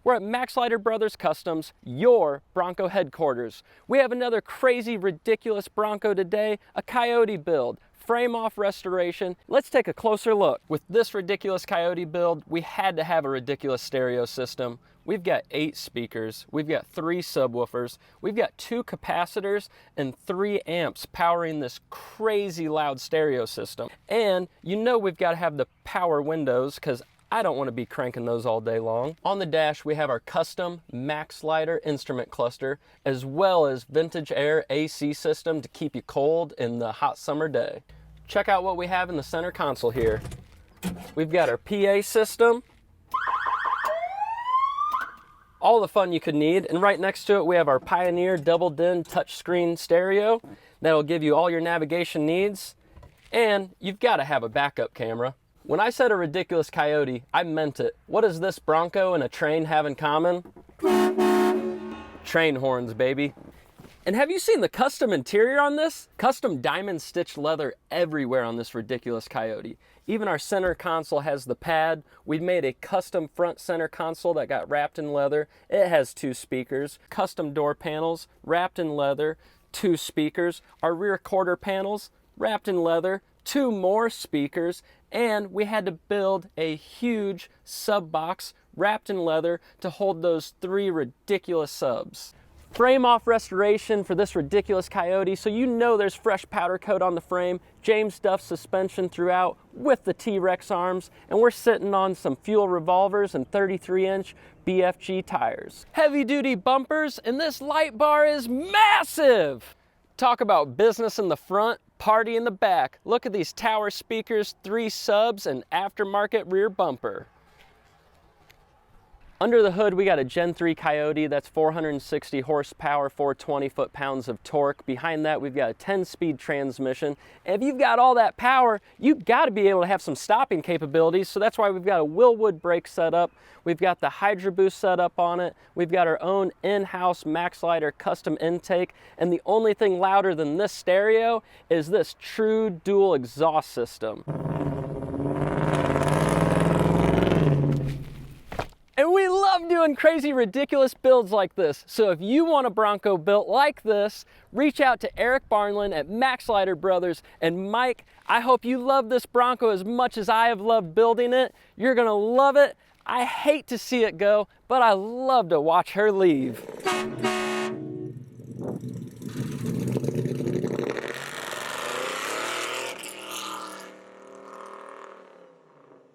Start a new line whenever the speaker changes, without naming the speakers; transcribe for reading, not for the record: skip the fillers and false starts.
We're at MAXLIDER Brothers Customs, your Bronco headquarters. We have another crazy, ridiculous Bronco today, a Coyote build, frame-off restoration. Let's take a closer look. With this ridiculous Coyote build, we had to have a ridiculous stereo system. We've got 8 speakers, we've got 3 subwoofers, we've got 2 capacitors and 3 amps powering this crazy loud stereo system. And you know we've got to have the power windows because I don't want to be cranking those all day long. On the dash, we have our custom MAXLIDER instrument cluster, as well as vintage air AC system to keep you cold in the hot summer day. Check out what we have in the center console here. We've got our PA system, all the fun you could need, and right next to it we have our Pioneer double din touchscreen stereo that'll give you all your navigation needs, and you've got to have a backup camera. When I said a ridiculous Coyote, I meant it. What does this Bronco and a train have in common? Train horns, baby. And have you seen the custom interior on this? Custom diamond stitched leather everywhere on this ridiculous Coyote. Even our center console has the pad. We made a custom front center console that got wrapped in leather. It has 2 speakers. Custom door panels, wrapped in leather, 2 speakers. Our rear quarter panels, wrapped in leather, 2 more speakers, and we had to build a huge sub box wrapped in leather to hold those 3 ridiculous subs. Frame off restoration for this ridiculous Coyote, so you know there's fresh powder coat on the frame, James Duff suspension throughout with the T-Rex arms, and we're sitting on some fuel revolvers and 33-inch BFG tires. Heavy duty bumpers, and this light bar is massive! Talk about business in the front, party in the back. Look at these tower speakers, 3 subs, and aftermarket rear bumper. Under the hood, we got a Gen 3 Coyote that's 460 horsepower, 420 foot-pounds of torque. Behind that, we've got a 10-speed transmission. And if you've got all that power, you've got to be able to have some stopping capabilities, so that's why we've got a Willwood brake setup. We've got the Hydro Boost setup on it. We've got our own in-house MAXLIDER custom intake. And the only thing louder than this stereo is this true dual exhaust system. And we love doing crazy, ridiculous builds like this. So if you want a Bronco built like this, reach out to Erik Barnlund at MAXLIDER Brothers. And Mike, I hope you love this Bronco as much as I have loved building it. You're gonna love it. I hate to see it go, but I love to watch her leave.